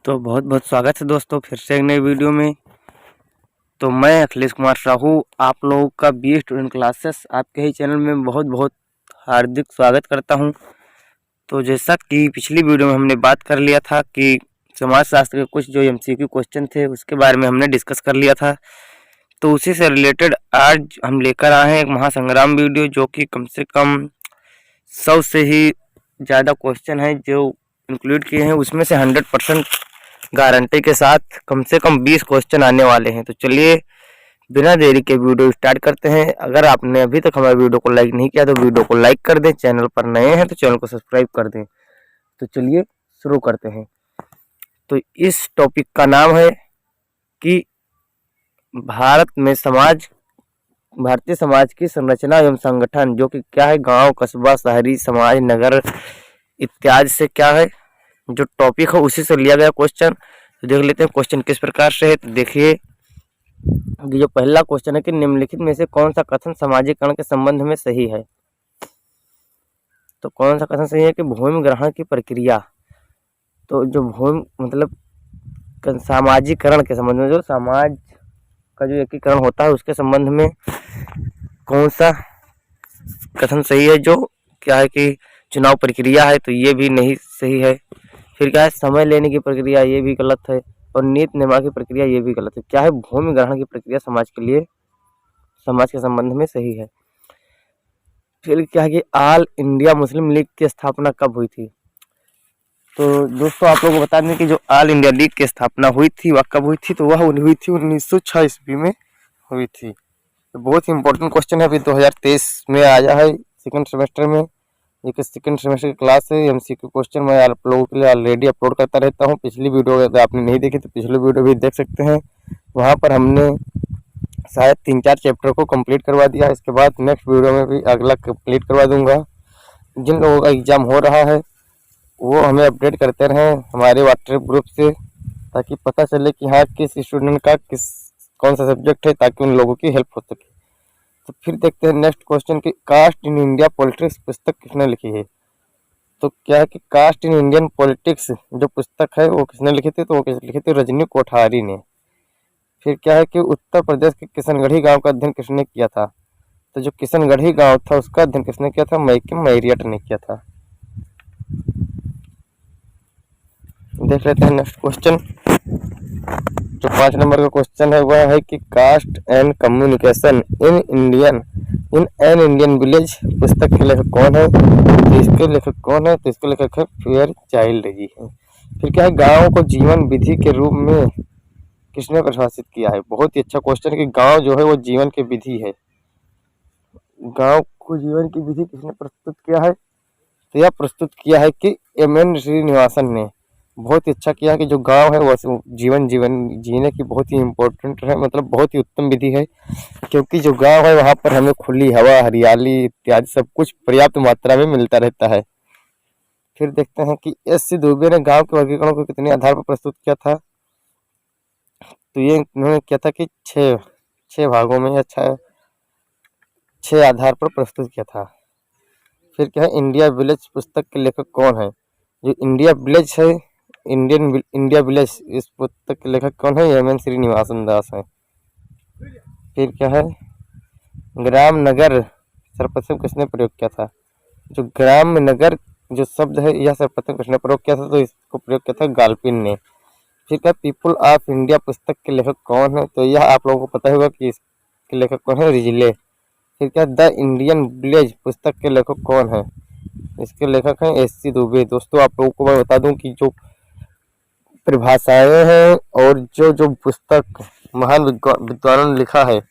तो बहुत बहुत स्वागत है दोस्तों फिर से एक नई वीडियो में। तो मैं अखिलेश कुमार साहू आप लोगों का बी स्टूडेंट क्लासेस आपके ही चैनल में बहुत बहुत हार्दिक स्वागत करता हूं। तो जैसा कि पिछली वीडियो में हमने बात कर लिया था कि समाजशास्त्र के कुछ जो एमसीक्यू क्वेश्चन थे उसके बारे में हमने डिस्कस कर लिया था। तो उसी से रिलेटेड आज हम लेकर आए हैं एक महासंग्राम वीडियो, जो कि कम से कम 100 से ही ज़्यादा क्वेश्चन है जो इंक्लूड किए हैं। उसमें से 100% गारंटी के साथ कम से कम 20 क्वेश्चन आने वाले हैं। तो चलिए बिना देरी के वीडियो स्टार्ट करते हैं। अगर आपने अभी तक हमारे वीडियो को लाइक नहीं किया तो वीडियो को लाइक कर दें, चैनल पर नए हैं तो चैनल को सब्सक्राइब कर दें। तो चलिए शुरू करते हैं। तो इस टॉपिक का नाम है कि भारतीय समाज की संरचना एवं संगठन, जो कि क्या है, गांव, कस्बा, शहरी समाज, नगर इत्यादि से क्या है जो टॉपिक है उसी से लिया गया क्वेश्चन। तो देख लेते हैं क्वेश्चन किस प्रकार से है। तो देखिए जो पहला क्वेश्चन है कि निम्नलिखित में से कौन सा कथन सामाजिकरण के संबंध में सही है। तो कौन सा कथन सही है कि भूमि ग्रहण की प्रक्रिया, तो जो भूमि मतलब सामाजिकरण के संबंध में, जो समाज का जो एकीकरण होता है उसके संबंध में कौन सा कथन सही है। जो क्या है कि चुनाव प्रक्रिया है तो ये भी नहीं सही है। फिर क्या है, समय लेने की प्रक्रिया, ये भी गलत है। और नीति निर्माण की प्रक्रिया, ये भी गलत है। क्या है, भूमि ग्रहण की प्रक्रिया समाज के संबंध में सही है। फिर क्या है कि ऑल इंडिया मुस्लिम लीग की स्थापना कब हुई थी। तो दोस्तों आप लोगों को बता दें कि जो ऑल इंडिया लीग की स्थापना हुई थी वह कब हुई थी। तो वह हुई थी 1906 ईस्वी में हुई थी। तो बहुत ही इंपॉर्टेंट क्वेश्चन है, अभी 2023 में आया है सेकंड सेमेस्टर में। ये सेकंड सेमेस्टर की क्लास है। एमसीक्यू क्वेश्चन मैं आप लोगों के लिए ऑलरेडी अपलोड करता रहता हूँ। पिछली वीडियो अगर आपने नहीं देखी तो पिछली वीडियो भी देख सकते हैं। वहाँ पर हमने शायद 3-4 चैप्टर को कंप्लीट करवा दिया। इसके बाद नेक्स्ट वीडियो में भी अगला कंप्लीट करवा दूंगा। जिन लोगों का एग्ज़ाम हो रहा है वो हमें अपडेट करते रहें हमारे व्हाट्सएप ग्रुप से, ताकि पता चले कि हाँ किस स्टूडेंट का कौन सा सब्जेक्ट है, ताकि उन लोगों की हेल्प हो सके। तो फिर देखते हैं नेक्स्ट क्वेश्चन की कास्ट इन इंडिया पॉलिटिक्स पुस्तक किसने लिखी है। तो क्या है कि कास्ट इन इंडियन पॉलिटिक्स जो पुस्तक है वो किसने लिखी थी। तो वो लिखी थी रजनी कोठारी ने। फिर क्या है कि उत्तर प्रदेश के किशनगढ़ी गांव का अध्ययन किसने किया था। तो जो किशनगढ़ी गांव था उसका अध्ययन किसने किया था, मैकिम मैरियट ने किया था। देख लेते हैं नेक्स्ट क्वेश्चन। जो 5 नंबर का क्वेश्चन है वह है कि caste and communication in an Indian village पुस्तक के लेखक कौन है। तो इसके लेखक कौन है, तो इसके लेखक है फेयर चाइल्ड जी है। फिर क्या है, गाँव को जीवन विधि के रूप में किसने परिभाषित किया है। बहुत ही अच्छा क्वेश्चन है कि गाँव जो है वो जीवन की विधि है। गाँव को जीवन की विधि किसने प्रस्तुत किया है। तो यह प्रस्तुत किया है कि एम.एन. श्रीनिवासन ने। बहुत ही अच्छा किया है कि जो गांव है वो जीवन जीने की बहुत ही इम्पोर्टेंट है, मतलब बहुत ही उत्तम विधि है। क्योंकि जो गांव है वहाँ पर हमें खुली हवा, हरियाली इत्यादि सब कुछ पर्याप्त मात्रा में मिलता रहता है। फिर देखते हैं कि एस.सी. दुबे ने गांव के वर्गीकरण को कितने आधार पर प्रस्तुत किया था। तो ये उन्होंने किया था कि छः भागों में या छः आधार पर प्रस्तुत किया था। फिर क्या है, इंडिया विलेज पुस्तक के लेखक कौन है। जो इंडिया विलेज है, इंडिया विलेज, इस पुस्तक के लेखक कौन है, एम.एन. श्रीनिवासन दास है। फिर क्या है, ग्राम नगर सर्वप्रथम किसने प्रयोग किया था। जो ग्राम नगर जो शब्द है यह सर्वप्रथम किसने प्रयोग किया था। तो इसको प्रयोग किया था गाल्पिन ने। फिर क्या, पीपुल ऑफ इंडिया पुस्तक के लेखक कौन है। तो यह आप लोगों को पता होगा कि इसके लेखक कौन है, रिजले। फिर क्या, द इंडियन विलेज पुस्तक के लेखक कौन है। इसके लेखक हैं एस.सी. दुबे। दोस्तों आप लोगों को मैं बता दूं कि जो परिभाषाएं हैं और जो जो पुस्तक महान विद्वानों ने लिखा है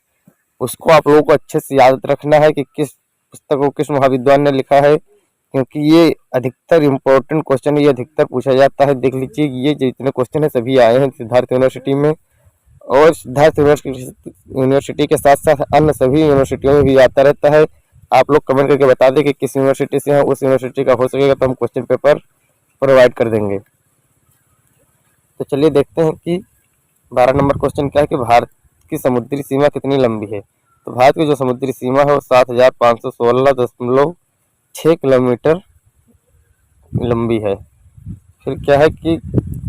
उसको आप लोगों को अच्छे से याद रखना है कि किस पुस्तक को किस महाविद्वान ने लिखा है। क्योंकि ये अधिकतर इम्पोर्टेंट क्वेश्चन है, ये अधिकतर पूछा जाता है। देख लीजिए ये जितने क्वेश्चन है सभी आए हैं सिद्धार्थ यूनिवर्सिटी में, और सिद्धार्थ यूनिवर्सिटी के साथ साथ अन्य सभी यूनिवर्सिटियों में भी आता रहता है। आप लोग कमेंट करके बता दें कि किस यूनिवर्सिटी से है, उस यूनिवर्सिटी का हो सकेगा तो हम क्वेश्चन पेपर प्रोवाइड कर देंगे। तो चलिए देखते हैं कि 12 नंबर क्वेश्चन क्या है कि भारत की समुद्री सीमा कितनी लंबी है। तो भारत की जो समुद्री सीमा है वो 7516.6 किलोमीटर लंबी है। फिर क्या है कि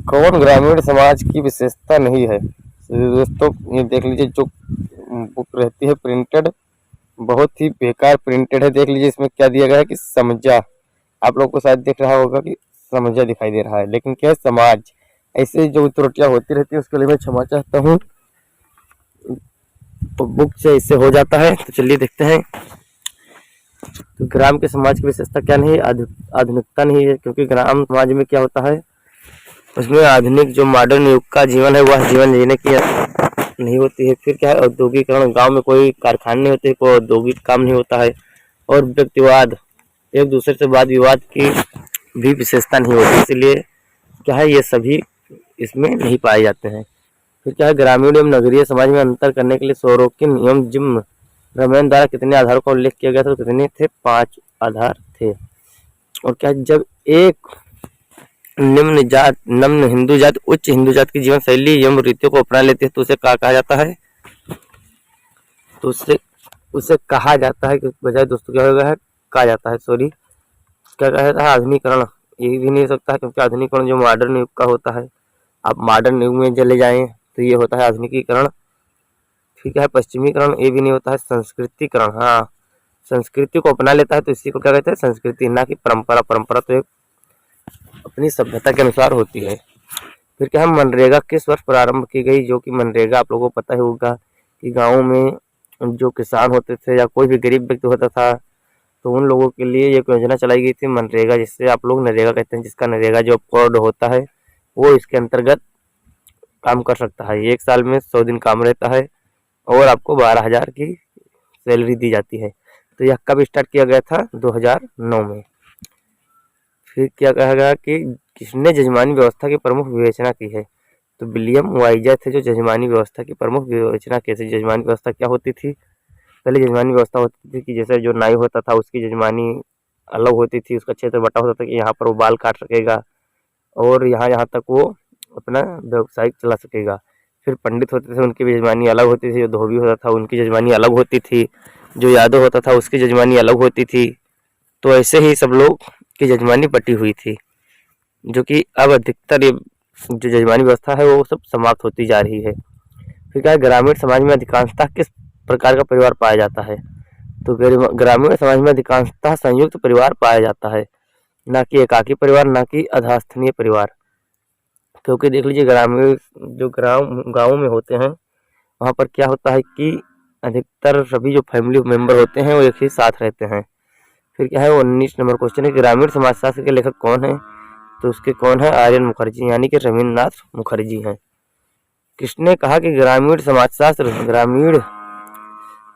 कौन ग्रामीण समाज की विशेषता नहीं है। तो दोस्तों ये देख लीजिए, जो बुक रहती है प्रिंटेड, बहुत ही बेकार प्रिंटेड है। देख लीजिए इसमें क्या दिया गया है कि समझा, आप लोग को शायद दिख रहा होगा कि समझा दिखाई दे रहा है, लेकिन क्या है समाज। ऐसे जो त्रुटियां होती रहती है उसके लिए मैं क्षमा चाहता हूँ। तो बुक से इससे हो जाता है। तो चलिए देखते हैं। तो ग्राम के समाज की विशेषता क्या नहीं है, आधुनिकता नहीं है, क्योंकि ग्राम समाज में क्या होता है, उसमें आधुनिक जो मॉडर्न युग का जीवन है वह जीवन जीने की नहीं होती है। फिर क्या है, औद्योगिकरण, गांव में कोई कारखाने नहीं होते, कोई औद्योगिक काम नहीं होता है। और व्यक्तिवाद, एक दूसरे से वाद विवाद की भी विशेषता नहीं होती, इसलिए क्या है ये सभी इसमें नहीं पाए जाते हैं। फिर क्या है, ग्रामीण एवं नगरीय समाज में अंतर करने के लिए सोरोकिन एवं जिम रमैन द्वारा कितने आधारों का उल्लेख किया गया था, तो कितने थे, 5 आधार थे। और क्या, जब एक निम्न हिंदू जात उच्च हिंदू जात की जीवन शैली एवं रीतियों को अपना लेती है तो उसे क्या कहा जाता है, तो उसे कहा जाता है, बजाय दोस्तों क्या होगा है, कहा जाता है, सॉरी, क्या कहा जाता है, आधुनिकीकरण। ये भी नहीं हो सकता है, क्योंकि आधुनिकीकरण जो मॉडर्न युग का होता है, आप मॉडर्न युग में चले जाएं तो ये होता है आधुनिकीकरण। ठीक है, पश्चिमीकरण ये भी नहीं होता है, संस्कृतिकरण, हाँ, संस्कृति को अपना लेता है तो इसी को क्या कहते हैं, संस्कृति, ना कि परंपरा। परंपरा तो एक अपनी सभ्यता के अनुसार होती है। फिर क्या है, मनरेगा किस वर्ष प्रारंभ की गई, जो कि मनरेगा आप लोगों को पता ही होगा कि गाँव में जो किसान होते थे या कोई भी गरीब व्यक्ति होता था तो उन लोगों के लिए एक योजना चलाई गई थी मनरेगा, जिससे आप लोग नरेगा कहते हैं, जिसका नरेगा जो कोड होता है वो इसके अंतर्गत काम कर सकता है। 1 साल में 100 दिन काम रहता है और आपको 12,000 की सैलरी दी जाती है। तो यह कब स्टार्ट किया गया था, 2009 में। फिर क्या कहा गया कि किसने जजमानी व्यवस्था की प्रमुख विवेचना की है, तो विलियम वाइजर थे जो जजमानी व्यवस्था की प्रमुख विवेचना की थी। जजमानी व्यवस्था क्या होती थी, पहले जजमानी व्यवस्था होती थी कि जैसे जो नाई होता था उसकी जजमानी अलग होती थी, उसका क्षेत्र बटा होता था कि यहाँ पर वो बाल काट सकेगा और यहाँ तक वो अपना व्यवसाय चला सकेगा। फिर पंडित होते थे, उनकी जजमानी अलग होती थी। जो धोबी होता था उनकी जजमानी अलग होती थी। जो यादव होता था उसकी जजमानी अलग होती थी। तो ऐसे ही सब लोग की जजमानी बटी हुई थी, जो कि अब अधिकतर ये जो जजमानी व्यवस्था है वो सब समाप्त होती जा रही है। फिर क्या है, ग्रामीण समाज में अधिकांशतः किस प्रकार का परिवार पाया जाता है, तो ग्रामीण समाज में अधिकांशतः संयुक्त परिवार पाया जाता है, ना कि एकाकी परिवार, ना कि अधास्थनीय परिवार। क्योंकि देख लीजिए ग्रामीण जो गाँव में होते हैं वहाँ पर क्या होता है कि अधिकतर सभी जो फैमिली मेंबर होते हैं वो एक ही साथ रहते हैं। फिर क्या है, वो 19 नंबर क्वेश्चन है, ग्रामीण समाजशास्त्र के लेखक कौन है, तो उसके कौन है, आर्यन मुखर्जी, यानी कि रविन्द्रनाथ मुखर्जी हैं। किसने कहा कि ग्रामीण समाजशास्त्र ग्रामीण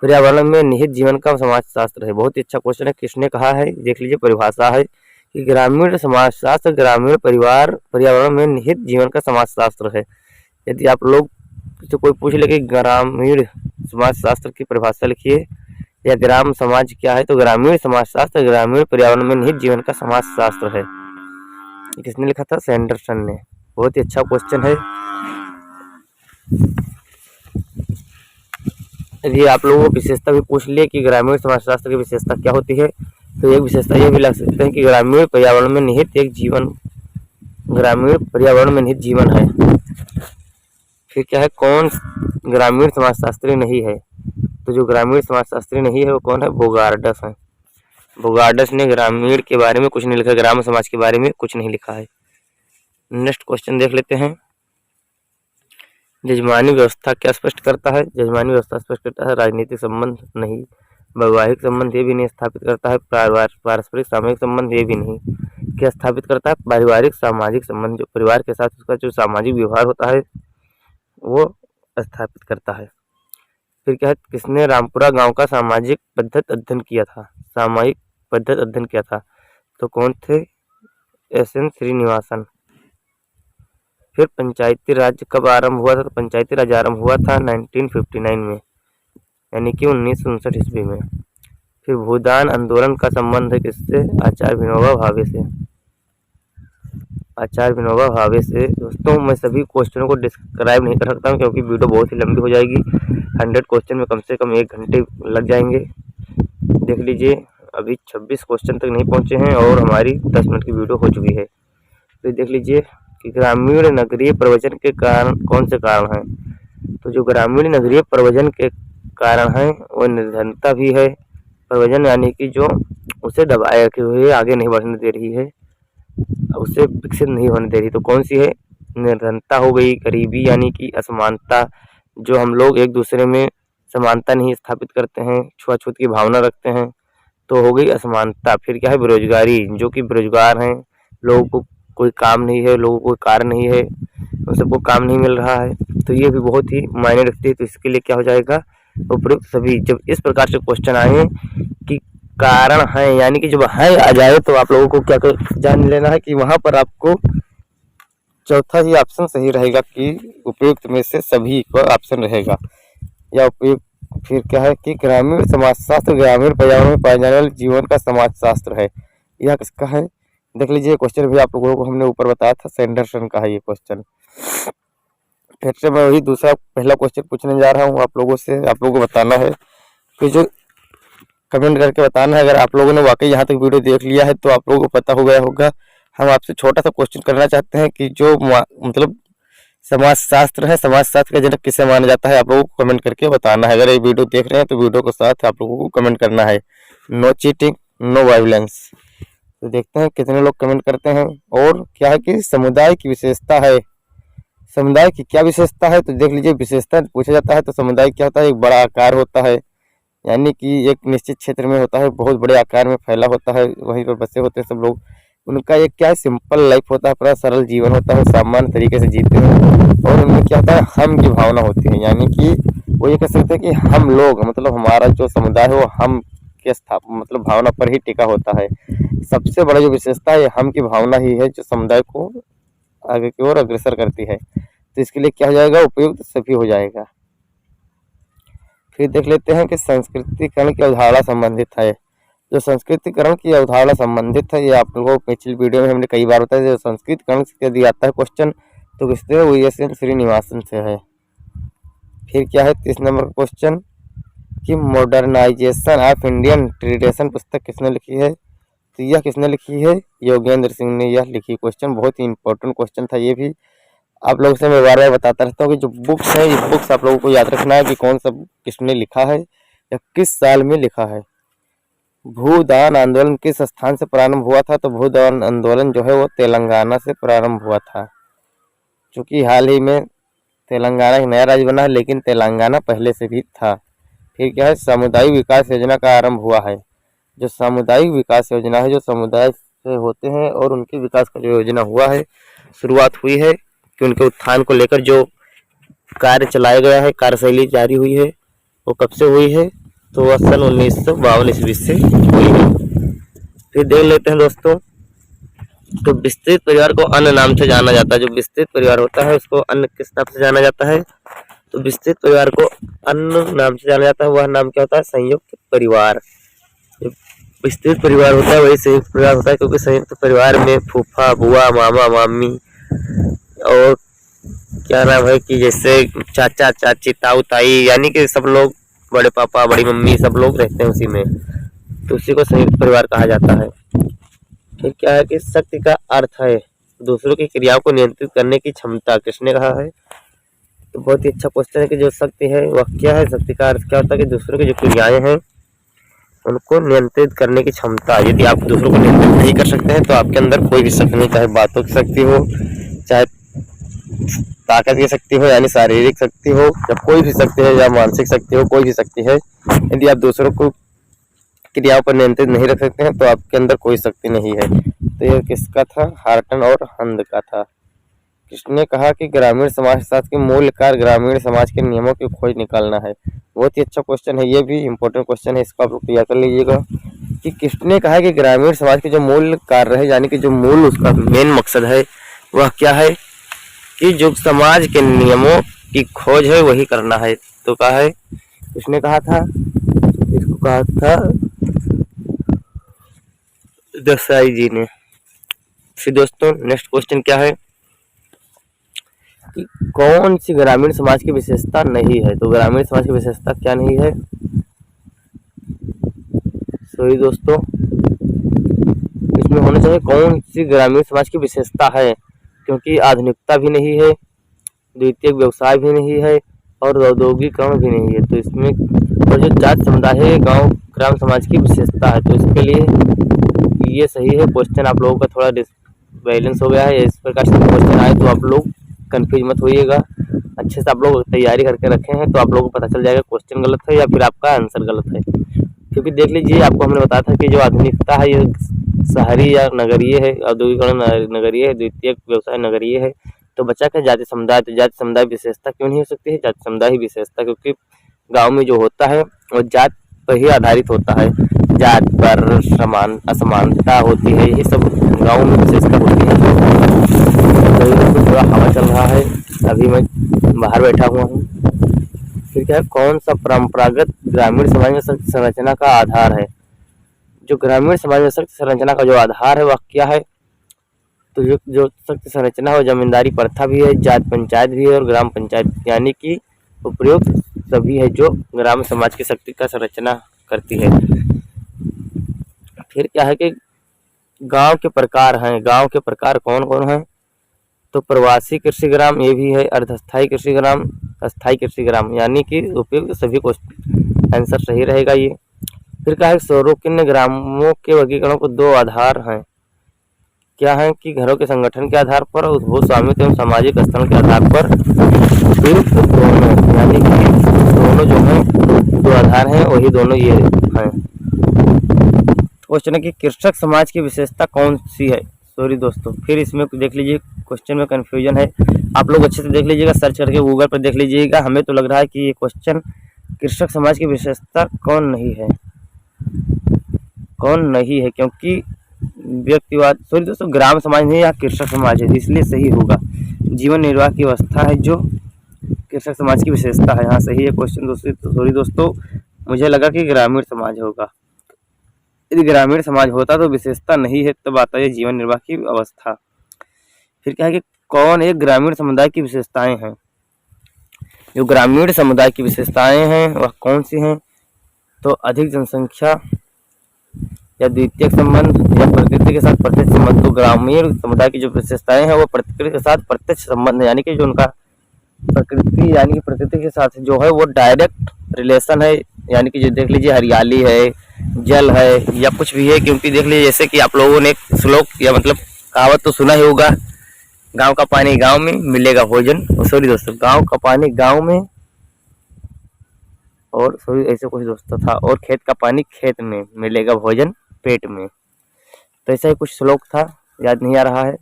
पर्यावरण में निहित जीवन का समाजशास्त्र है, बहुत ही अच्छा क्वेश्चन है। किसने कहा है, देख लीजिए परिभाषा है कि ग्रामीण समाजशास्त्र ग्रामीण पर्यावरण में निहित जीवन का समाजशास्त्र है। यदि आप लोग से कोई पूछ ले कि ग्रामीण समाजशास्त्र की परिभाषा लिखिए या ग्राम समाज क्या है, तो ग्रामीण समाजशास्त्र ग्रामीण पर्यावरण में निहित जीवन का समाजशास्त्र है। किसने लिखा था, सैंडरसन ने। बहुत ही अच्छा क्वेश्चन है। यदि आप लोगों को विशेषता भी पूछ लिए कि ग्रामीण समाजशास्त्र की विशेषता क्या होती है, तो एक विशेषता ये भी लग सकते हैं कि ग्रामीण पर्यावरण में निहित एक जीवन, ग्रामीण पर्यावरण में निहित जीवन है। फिर क्या है, कौन ग्रामीण समाजशास्त्री नहीं है, तो जो ग्रामीण समाजशास्त्री नहीं है वो कौन है, बोगार्डस है। बोगार्डस ने ग्रामीण के बारे में कुछ नहीं लिखा, ग्राम समाज के बारे में कुछ नहीं लिखा है। नेक्स्ट क्वेश्चन देख लेते हैं। जजमानी व्यवस्था क्या स्पष्ट करता है, जजमानी व्यवस्था स्पष्ट करता है राजनीतिक संबंध नहीं, वैवाहिक संबंध ये भी नहीं स्थापित करता है, पारस्परिक सामाजिक संबंध ये भी नहीं। क्या स्थापित करता है, पारिवारिक सामाजिक संबंध, जो परिवार के साथ उसका जो सामाजिक व्यवहार होता है वो स्थापित करता है। फिर क्या है, किसने रामपुरा गांव का सामाजिक पद्धति अध्ययन किया था, सामाजिक पद्धति अध्ययन किया था, तो कौन थे, एस.एन. श्रीनिवासन। फिर पंचायती राज कब आरंभ हुआ था, तो पंचायती राज आरंभ हुआ था 1959 में, यानी कि 1959 ईस्वी में। फिर भूदान आंदोलन का संबंध है किससे, आचार्य विनोबा भावे से, आचार्य विनोबा भावे से। दोस्तों मैं सभी क्वेश्चनों को डिस्क्राइब नहीं कर सकता हूँ क्योंकि वीडियो बहुत ही लंबी हो जाएगी। 100 क्वेश्चन में कम से कम 1 घंटे लग जाएंगे। देख लीजिए अभी 26 क्वेश्चन तक नहीं पहुँचे हैं और हमारी 10 मिनट की वीडियो हो चुकी है। तो देख लीजिए कि ग्रामीण नगरीय प्रवचन के कारण कौन से कारण हैं। तो जो ग्रामीण नगरीय प्रवचन के कारण है वो निर्धनता भी है। प्रवचन यानी कि जो उसे दबाए रखे हुए आगे नहीं बढ़ने दे रही है, उसे विकसित नहीं होने दे रही। तो कौन सी है? निर्धनता हो गई, गरीबी यानी कि असमानता, जो हम लोग एक दूसरे में समानता नहीं स्थापित करते हैं, छुआछूत की भावना रखते हैं, तो हो गई असमानता। फिर क्या है? बेरोजगारी, जो कि बेरोजगार हैं, लोगों को कोई काम नहीं है, लोगों को कोई कार्य नहीं है, उन सबको काम नहीं मिल रहा है, तो ये भी बहुत ही मायने रखती है। तो इसके लिए क्या हो जाएगा? उपयुक्त सभी। जब इस प्रकार से क्वेश्चन आए कि कारण है यानी कि जब है आ जाए तो आप लोगों को क्या जान लेना है कि वहां पर आपको चौथा ही ऑप्शन सही रहेगा कि उपयुक्त में से सभी का ऑप्शन रहेगा या उपयुक्त। फिर क्या है कि ग्रामीण समाजशास्त्र ग्रामीण पर्यावरण में पाए जाने वाले जीवन का समाजशास्त्र है। यह किसका है? देख लीजिए क्वेश्चन भी आप लोगों को हमने ऊपर बताया था, सैंडरसन का है ये क्वेश्चन। फिर से मैं वही दूसरा पहला क्वेश्चन पूछने जा रहा हूँ आप लोगों से। आप लोगों को बताना है कि जो कमेंट करके बताना है, अगर आप लोगों ने वाकई यहाँ तक वीडियो देख लिया है तो आप लोगों को पता हो गया होगा। हम आपसे छोटा सा क्वेश्चन करना चाहते हैं कि जो मतलब समाजशास्त्र है, समाजशास्त्र का जनक किसे माना जाता है, आप लोगों को कमेंट करके बताना है। अगर ये वीडियो देख रहे हैं तो वीडियो के साथ आप लोगों को कमेंट करना है। No cheating, no violence. तो देखते हैं कितने लोग कमेंट करते हैं। और क्या है कि समुदाय की विशेषता है। समुदाय की क्या विशेषता है? तो देख लीजिए, विशेषता पूछा जाता है तो समुदाय क्या होता है? एक बड़ा आकार होता है, यानी कि एक निश्चित क्षेत्र में होता है, बहुत बड़े आकार में फैला होता है, वहीं पर बसे होते हैं सब लोग। उनका एक क्या है? सिंपल लाइफ होता है, पूरा सरल जीवन होता है, सामान्य तरीके से जीते हैं। और उनमें क्या होता है? हम की भावना होती है, यानी कि वो ये कह सकते हैं कि हम लोग मतलब हमारा जो समुदाय है वो हम के मतलब भावना पर ही टिका होता है। सबसे बड़ा जो विशेषता है हम की भावना ही है जो समुदाय को आगे की ओर अग्रसर करती है। तो इसके लिए क्या हो जाएगा? उपयुक्त सभी हो जाएगा। फिर देख लेते हैं कि संस्कृतिकरण की अवधारणा संबंधित है। जो संस्कृतिकरण की अवधारणा संबंधित है ये आप लोगों को पिछली वीडियो में हमने कई बार बताया। जो संस्कृतिकरण से यदि आता है क्वेश्चन तो किससे? वो एस.एन. श्रीनिवासन से है। फिर क्या है 30 नंबर क्वेश्चन कि मॉडर्नाइजेशन ऑफ इंडियन ट्रेडिशन पुस्तक किसने लिखी है? तो यह किसने लिखी है? योगेंद्र सिंह ने यह लिखी। क्वेश्चन बहुत ही इंपॉर्टेंट क्वेश्चन था ये भी। आप लोगों से मैं बार बार बताता रहता हूँ कि जो बुक्स हैं ये बुक्स आप लोगों को याद रखना है कि कौन सा किसने लिखा है या किस साल में लिखा है। भूदान आंदोलन किस स्थान से प्रारंभ हुआ था? तो भूदान आंदोलन जो है वो तेलंगाना से प्रारंभ हुआ था, क्योंकि हाल ही में तेलंगाना एक नया राज्य बना है, लेकिन तेलंगाना पहले से भी था। फिर क्या है? सामुदायिक विकास योजना का आरंभ हुआ है। जो सामुदायिक विकास योजना है, जो समुदाय से होते हैं और उनके विकास का जो योजना हुआ है, शुरुआत हुई है कि उनके उत्थान को लेकर जो कार्य चलाया गया है, कार्यशैली जारी हुई है, वो कब से हुई है? तो वह सन 1952 ईस्वी से हुई है। फिर देख लेते हैं दोस्तों, तो विस्तृत परिवार को अन्य नाम से जाना जाता है। जो विस्तृत परिवार होता है उसको अन्य किस नाम से जाना जाता है? तो विस्तृत परिवार को अन्य नाम से जाना जाता है। वह नाम क्या होता है? संयुक्त परिवार। विस्तृत परिवार होता है वही संयुक्त परिवार होता है, क्योंकि संयुक्त परिवार में फूफा, बुआ, मामा, मामी और क्या नाम है कि जैसे चाचा, चाची, ताऊ, ताई, यानी कि सब लोग, बड़े पापा, बड़ी मम्मी, सब लोग रहते हैं उसी में, तो उसी को संयुक्त परिवार कहा जाता है। फिर क्या है कि शक्ति का अर्थ है दूसरों की क्रियाओं को नियंत्रित करने की क्षमता। किसने कहा है? तो बहुत ही अच्छा क्वेश्चन है कि जो शक्ति है वह क्या है? शक्ति का अर्थ क्या होता है कि दूसरों की जो क्रियाएं हैं उनको नियंत्रित करने की क्षमता। यदि आप दूसरों को नियंत्रित नहीं कर सकते हैं तो आपके अंदर कोई भी शक्ति नहीं, चाहे बातों की शक्ति हो, चाहे ताकत की शक्ति हो यानी शारीरिक शक्ति हो, या कोई भी शक्ति है, या मानसिक शक्ति हो, कोई भी शक्ति है, यदि आप दूसरों को क्रियाओं पर नियंत्रित नहीं रख सकते हैं तो आपके अंदर कोई शक्ति नहीं है। तो यह किसका था? हार्टन और हंद का था। किसने कहा कि ग्रामीण समाजशास्त्र के मूल कार्य ग्रामीण समाज के नियमों की खोज निकालना है? बहुत ही अच्छा क्वेश्चन है, ये भी इम्पोर्टेंट क्वेश्चन है, इसको आप लोग तैयार कर लीजिएगा कि किसने कहा कि ग्रामीण समाज के जो मूल कार्य है यानी कि जो मूल उसका मेन मकसद है वह क्या है? कि जो समाज के नियमों की खोज है वही करना है। तो कहा है, किसने कहा था? इसको कहा था देसाई जी ने। फिर दोस्तों नेक्स्ट क्वेश्चन क्या है कि कौन सी ग्रामीण समाज की विशेषता नहीं है? तो ग्रामीण समाज की विशेषता क्या नहीं है? सॉरी दोस्तों, इसमें होना चाहिए कौन सी ग्रामीण समाज की विशेषता है, क्योंकि आधुनिकता भी नहीं है, द्वितीयक व्यवसाय भी नहीं है और औद्योगिकरण भी नहीं है। तो इसमें और जो जाति समुदाय है गांव ग्राम समाज की विशेषता है। तो इसके लिए ये सही है। क्वेश्चन आप लोगों का थोड़ा बैलेंस हो गया है। इस प्रकार से क्वेश्चन आए तो आप लोग कंफ्यूज मत होइएगा, अच्छे से आप लोग तैयारी करके रखे हैं तो आप लोगों को पता चल जाएगा क्वेश्चन गलत है या फिर आपका आंसर गलत है। क्योंकि देख लीजिए, आपको हमने बताया था कि जो आधुनिकता है ये शहरी या नगरीय है, औद्योगिकरण नगरीय है, द्वितीयक व्यवसाय नगरीय है। तो बचा क्या जाति समुदाय। तो जाति समुदाय विशेषता क्यों नहीं हो सकती है, जाति समुदाय ही विशेषता, क्योंकि गांव में जो होता है वो जात पर ही आधारित होता है, जात पर असमानता होती है, यही सब गाँव में विशेषता होती है। तो थोड़ा हवा चल रहा है, अभी मैं बाहर बैठा हुआ हूँ। फिर क्या है, कौन सा परंपरागत ग्रामीण समाज में शक्ति संरचना का आधार है। जो ग्रामीण समाज में शक्ति संरचना का जो आधार है वह क्या है, तो जो शक्ति संरचना है जमींदारी प्रथा भी है, जात पंचायत भी है और ग्राम पंचायत, यानी कि उपयुक्त सभी है जो ग्राम समाज की शक्ति का संरचना करती है। फिर क्या है कि गांव के प्रकार हैं। गांव के प्रकार कौन कौन हैं, तो प्रवासी कृषि ग्राम ये भी है, अर्धस्थायी कृषि ग्राम, अस्थायी कृषि ग्राम, यानी कि उपयुक्त सभी को आंसर सही रहेगा ये। फिर क्या है, सौरोकिन्य ग्रामों के वर्गीकरण को दो आधार हैं। क्या है कि घरों के संगठन के आधार पर और भू स्वामित्व एवं सामाजिक स्तर के आधार पर। फिर दोनों, यानी कि दोनों जो हैं दो आधार हैं, वही दोनों ये हैं। क्वेश्चन है कि कृषक समाज की विशेषता कौन सी है। सॉरी दोस्तों, फिर इसमें देख लीजिए क्वेश्चन में कंफ्यूजन है, आप लोग अच्छे से देख लीजिएगा, सर्च करके गूगल पर देख लीजिएगा। हमें तो लग रहा है कि ये क्वेश्चन कृषक समाज की विशेषता कौन नहीं है, क्योंकि व्यक्तिवाद, सॉरी दोस्तों, ग्राम समाज नहीं, यहाँ कृषक समाज है, इसलिए सही होगा। जीवन निर्वाह की अवस्था है जो कृषक समाज की विशेषता है, यहाँ सही है क्वेश्चन दोस्तों। सॉरी दोस्तों, मुझे लगा कि ग्रामीण समाज होगा। यदि ग्रामीण समाज होता तो विशेषता नहीं है, तब आता है जीवन निर्वाह की अवस्था। फिर क्या है कि कौन एक ग्रामीण समुदाय की विशेषताएं हैं। जो ग्रामीण समुदाय की विशेषताएं हैं वह कौन सी हैं, तो अधिक जनसंख्या या द्वितीयक संबंध या प्रकृति के साथ प्रत्यक्ष संबंध। तो ग्रामीण समुदाय की जो विशेषताएं हैं वो प्रकृति के साथ प्रत्यक्ष संबंध है, यानी कि जो उनका प्रकृति के साथ जो है वो डायरेक्ट रिलेशन है। यानी कि जो देख लीजिए हरियाली है, जल है या कुछ भी है, क्योंकि देख लीजिए जैसे कि आप लोगों ने एक श्लोक या मतलब कहावत तो सुना ही होगा, गांव का पानी गांव में मिलेगा भोजन। सॉरी दोस्तों, गांव का पानी गांव में, और सॉरी ऐसे कुछ दोस्तों था, और खेत का पानी खेत में मिलेगा भोजन पेट में। तो ऐसा ही कुछ श्लोक था, याद नहीं आ रहा है।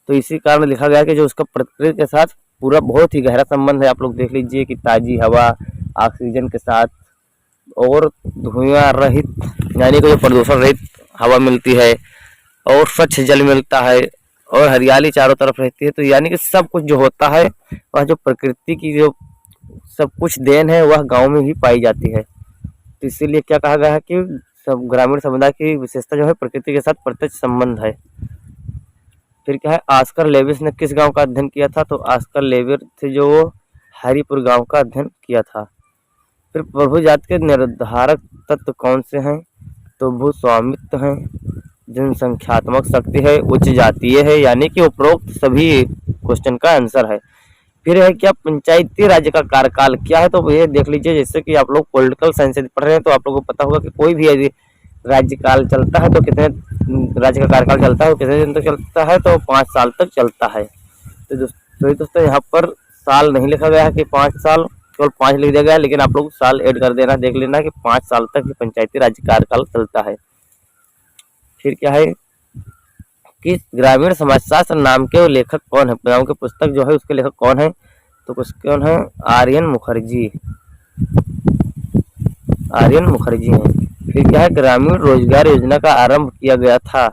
तो इसी कारण लिखा गया कि जो उसका प्रकृति के साथ पूरा बहुत ही गहरा संबंध है। आप लोग देख लीजिए कि ताज़ी हवा, ऑक्सीजन के साथ, और धुआं रहित, यानी कि जो प्रदूषण रहित हवा मिलती है, और स्वच्छ जल मिलता है, और हरियाली चारों तरफ रहती है। तो यानी कि सब कुछ जो होता है वह जो प्रकृति की जो सब कुछ देन है वह गांव में ही पाई जाती है। तो इसीलिए क्या कहा गया है कि सब ग्रामीण समुदाय की विशेषता जो है प्रकृति के साथ प्रत्यक्ष संबंध है। फिर क्या है, ऑस्कर लेविस ने किस गांव का अध्ययन किया था, तो ऑस्कर लेविस थे जो हरिपुर गांव का अध्ययन किया था। फिर प्रभु जाति के निर्धारक तत्व कौन से हैं, तो भू स्वामित्व है, जनसंख्यात्मक शक्ति है, उच्च जातीय है, यानी कि उपरोक्त सभी क्वेश्चन का आंसर है। फिर है क्या, पंचायती राज्य का कार्यकाल क्या है, तो ये देख लीजिए, जैसे कि आप लोग पॉलिटिकल साइंस पढ़ रहे हैं तो आप लोगों को पता होगा कि कोई भी यदि राज्यकाल चलता है तो कितने राज्य का कार्यकाल चलता है, वो कितने दिन तक चलता है, तो 5 साल तक चलता है। तो दोस्तों यहाँ पर साल नहीं लिखा गया है कि 5 साल, केवल 5 लिख दिया गया है, लेकिन आप लोग साल ऐड कर देना, देख लेना कि 5 साल तक पंचायती राज्य कार्यकाल चलता है। फिर क्या है कि ग्रामीण समाजशास्त्र नाम के लेखक कौन है, नाम की पुस्तक जो है उसके लेखक कौन है, तो कौन है, आर्यन मुखर्जी हैं। फिर क्या है, ग्रामीण रोजगार योजना का आरंभ किया गया था।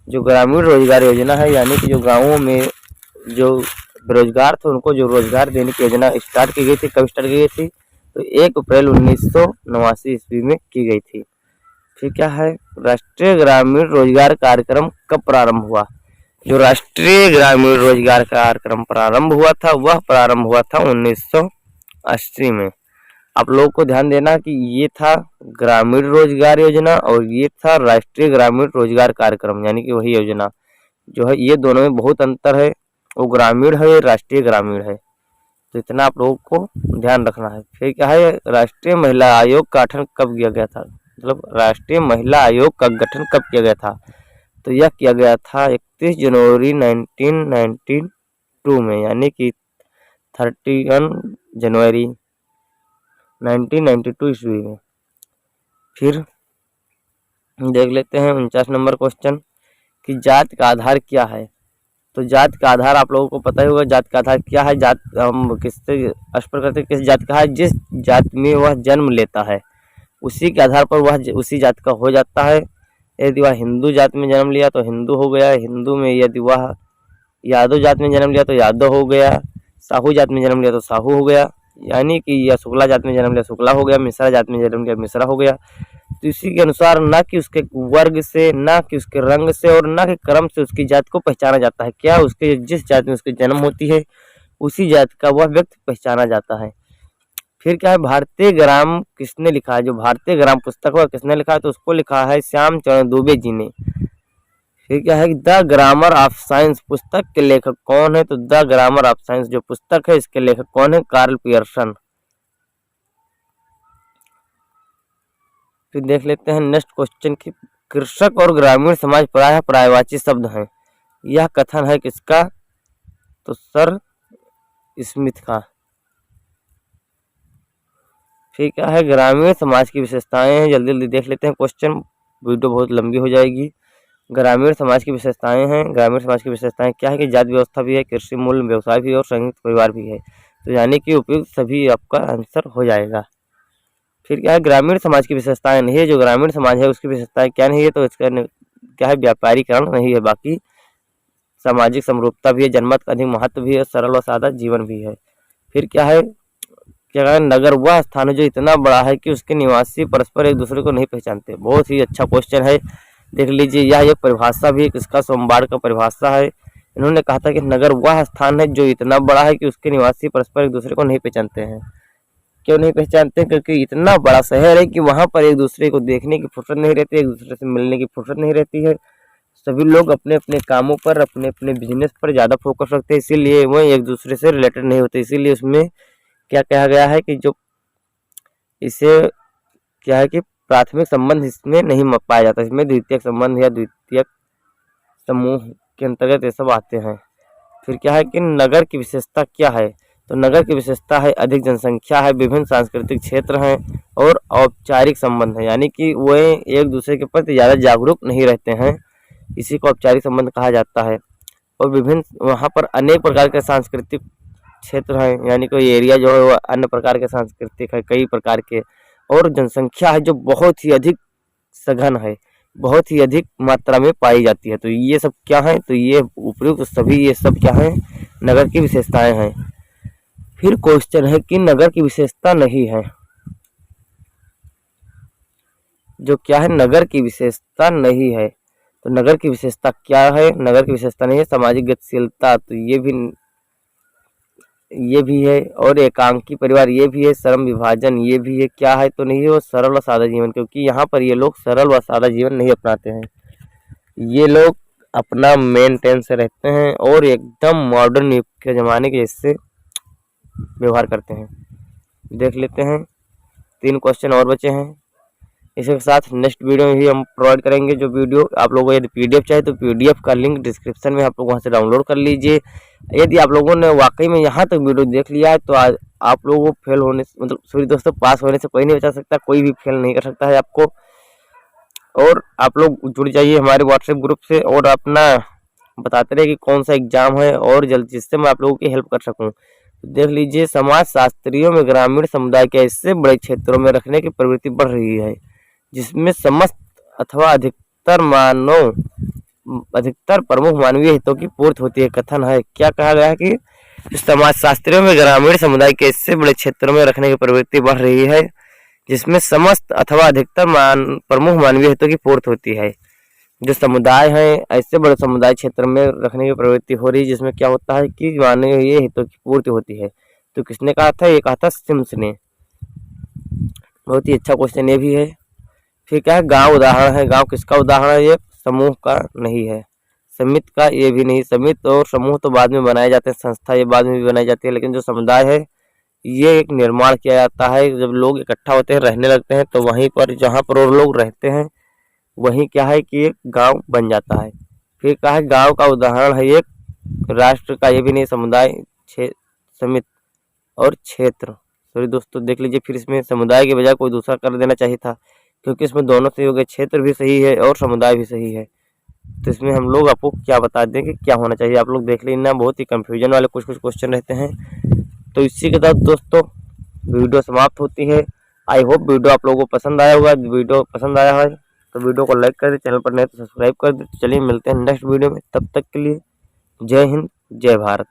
जो ग्रामीण रोजगार योजना है, यानी कि जो गाँवों में जो बेरोजगार थे उनको जो रोजगार देने की योजना स्टार्ट की गई थी, कब स्टार्ट की गई थी, तो 1 अप्रैल 1989 ईस्वी में की गई थी। फिर क्या है, राष्ट्रीय ग्रामीण रोजगार कार्यक्रम कब प्रारंभ हुआ। जो राष्ट्रीय ग्रामीण रोजगार कार्यक्रम प्रारंभ हुआ था वह प्रारंभ हुआ था 1980 में। आप लोगों को ध्यान देना कि ये था ग्रामीण रोजगार योजना और ये था राष्ट्रीय ग्रामीण रोजगार कार्यक्रम, यानी कि वही योजना जो है। ये दोनों में बहुत अंतर है, वो ग्रामीण है, राष्ट्रीय ग्रामीण है। तो इतना आप लोगों को ध्यान रखना है। फिर क्या है, राष्ट्रीय महिला आयोग का गठन कब किया गया था, मतलब राष्ट्रीय महिला आयोग का गठन कब किया गया था? तो यह किया गया था 31 जनवरी 1992 में, यानी कि 31 जनवरी 1992 ईस्वी में। फिर देख लेते हैं 49 नंबर क्वेश्चन कि जाति का आधार क्या है। तो जाति का आधार आप लोगों को पता ही होगा, जाति का आधार क्या है। जाति हम किससे स्पष्ट करते हैं, किस जाति का है, जिस जाति में वह जन्म लेता है उसी के आधार पर वह उसी जाति का हो जाता है। यदि वह हिंदू जाति में जन्म लिया तो हिंदू हो गया हिंदू में, यदि वह यादव जाति में जन्म लिया तो यादव हो गया, साहू जाति में जन्म लिया तो साहू हो गया, यानी कि यह शुक्ला जाति में जन्म लिया शुक्ला हो गया, मिश्रा जाति में जन्म लिया मिश्रा हो गया। तो इसी के अनुसार ना कि उसके वर्ग से, ना कि उसके रंग से और ना कि क्रम से उसकी जाति को पहचाना जाता है। क्या उसके जिस जाति में उसकी जन्म होती है उसी जाति का वह व्यक्ति पहचाना जाता है। फिर क्या है, भारतीय ग्राम किसने लिखा है? जो भारतीय ग्राम पुस्तक वह किसने लिखा है? तो उसको लिखा है श्याम चरण दुबे जी ने। फिर क्या है, द ग्रामर ऑफ साइंस पुस्तक के लेखक कौन है? तो द ग्रामर ऑफ साइंस जो पुस्तक है इसके लेखक कौन है? Karl Pearson. फिर देख लेते हैं नेक्स्ट क्वेश्चन की, कृषक और ग्रामीण समाज प्रायः पर्यायवाची शब्द हैं, यह कथन है किसका? तो सर स्मिथ का। फिर क्या है, ग्रामीण समाज की विशेषताएं हैं, जल्दी जल्दी देख लेते हैं क्वेश्चन, वीडियो बहुत लंबी हो जाएगी। ग्रामीण समाज की विशेषताएं हैं, ग्रामीण समाज की विशेषताएं क्या है कि जाति व्यवस्था भी है, कृषि मूल व्यवसाय भी है और संयुक्त परिवार भी है। तो यानी कि उपयुक्त सभी आपका आंसर हो जाएगा। फिर क्या है, ग्रामीण समाज की विशेषताएं नहीं है, जो ग्रामीण समाज है उसकी विशेषताएं क्या नहीं है? तो इसका क्या है, व्यापारीकरण नहीं है, बाकी सामाजिक समरूपता भी है, जनमत का अधिक महत्व भी है, सरल और सादा जीवन भी है। फिर क्या है, नगर वह स्थान है जो इतना बड़ा है कि उसके निवासी परस्पर एक दूसरे को नहीं पहचानते। बहुत ही अच्छा क्वेश्चन है, देख लीजिए। यह एक परिभाषा भी इसका सोमवार का परिभाषा है। इन्होंने कहा था कि नगर वह स्थान है जो इतना बड़ा है कि उसके निवासी परस्पर एक दूसरे को नहीं पहचानते हैं। क्यों नहीं पहचानते? क्योंकि इतना बड़ा शहर है कि वहां पर एक दूसरे को देखने की फुर्सत नहीं रहती, एक दूसरे से मिलने की फुर्सत नहीं रहती है। सभी लोग अपने अपने कामों पर, अपने अपने बिजनेस पर ज़्यादा फोकस रखते हैं, इसीलिए वो एक दूसरे से रिलेटेड नहीं होते। इसीलिए उसमें क्या कहा गया है कि जो इसे क्या है कि प्राथमिक संबंध इसमें नहीं पाया जाता, इसमें द्वितीयक संबंध या द्वितीयक समूह के अंतर्गत ये सब आते हैं। फिर क्या है कि नगर की विशेषता क्या है? तो नगर की विशेषता है अधिक जनसंख्या है, विभिन्न सांस्कृतिक क्षेत्र हैं और औपचारिक संबंध है, यानी कि वे एक दूसरे के प्रति ज़्यादा जागरूक नहीं रहते हैं, इसी को औपचारिक संबंध कहा जाता है। और विभिन्न वहाँ पर अनेक प्रकार के सांस्कृतिक क्षेत्र हैं, यानी कोई एरिया जो है वह अन्य प्रकार के सांस्कृतिक है, कई प्रकार के। और जनसंख्या है जो बहुत ही अधिक सघन है, बहुत ही अधिक मात्रा में पाई जाती है। तो ये सब क्या है? तो ये उपयुक्त सभी ये सब क्या है? नगर की विशेषताएं हैं। फिर क्वेश्चन है कि नगर की विशेषता नहीं है, जो क्या है, नगर की विशेषता नहीं है। तो नगर की विशेषता क्या है? नगर की विशेषता नहीं है सामाजिक गतिशीलता, तो ये भी है, और एकांकी परिवार ये भी है, श्रम विभाजन ये भी है। क्या है? तो नहीं है वो सरल और सादा जीवन, क्योंकि यहाँ पर ये लोग सरल व सादा जीवन नहीं अपनाते हैं। ये लोग अपना मेंटेन से रहते हैं और एकदम मॉडर्न युग के ज़माने के जैसे व्यवहार करते हैं। देख लेते हैं, 3 क्वेश्चन और बचे हैं। इसके साथ नेक्स्ट वीडियो में भी हम प्रोवाइड करेंगे जो वीडियो। आप लोगों को यदि पीडीएफ चाहिए तो पीडीएफ का लिंक डिस्क्रिप्शन में, आप लोग वहां से डाउनलोड कर लीजिए। यदि आप लोगों ने वाकई में यहाँ तक वीडियो देख लिया है तो आज आप लोगों को फेल होने से, मतलब सॉरी दोस्तों, पास होने से कोई नहीं बचा सकता, कोई भी फेल नहीं कर सकता है आपको। और आप लोग जुड़ जाइए हमारे व्हाट्सएप ग्रुप से और अपना बताते रहे कि कौन सा एग्जाम है और जल्द, जिससे मैं आप लोगों की हेल्प कर सकूँ। देख लीजिए, समाज शास्त्रियों में ग्रामीण समुदाय के ऐसे बड़े क्षेत्रों में रखने की प्रवृत्ति बढ़ रही है जिसमें समस्त अथवा अधिकतर प्रमुख मानवीय हितों की पूर्ति होती है। कथन है, क्या कहा गया है कि समाज शास्त्रियों में ग्रामीण समुदाय के ऐसे बड़े क्षेत्रों में रखने की प्रवृत्ति बढ़ रही है जिसमें समस्त अथवा अधिकतर प्रमुख मानवीय हितों की पूर्ति होती है। जो समुदाय है ऐसे बड़े समुदाय क्षेत्र में रखने की प्रवृत्ति हो रही है जिसमें क्या होता है कि मानवीय हितों की पूर्ति होती है। तो किसने कहा था? ये कहा था सिम्स ने। बहुत ही अच्छा क्वेश्चन ये भी है। फिर क्या है, गांव उदाहरण है। गांव किसका उदाहरण है? ये समूह का नहीं है। समिति का ये भी नहीं। समिति और समूह तो बाद में बनाए जाते हैं, संस्था ये बाद में भी बनाई जाती है, लेकिन जो समुदाय है ये एक निर्माण किया जाता है। जब लोग इकट्ठा होते हैं, रहने लगते हैं, तो वहीं पर जहाँ पर वो लोग रहते हैं वहीं क्या है कि एक गांव बन जाता है। फिर क्या है, गांव का उदाहरण है एक। राष्ट्र का ये भी नहीं। समुदाय, समिति और क्षेत्र। सॉरी दोस्तों, देख लीजिए, फिर इसमें समुदाय के बजाय कोई दूसरा कर देना चाहिए था, क्योंकि इसमें दोनों सही हो गए। क्षेत्र भी सही है और समुदाय भी सही है। तो इसमें हम लोग आपको क्या बता दें कि क्या होना चाहिए, आप लोग देख लेना। बहुत ही कंफ्यूजन वाले कुछ कुछ क्वेश्चन रहते हैं। तो इसी के साथ दोस्तों वीडियो समाप्त होती है। आई होप वीडियो आप लोगों को पसंद आया होगा। वीडियो पसंद आया है तो वीडियो को लाइक कर दे, चैनल पर नए तो सब्सक्राइब कर दे। चलिए मिलते हैं नेक्स्ट वीडियो में, तब तक के लिए जय हिंद, जय भारत।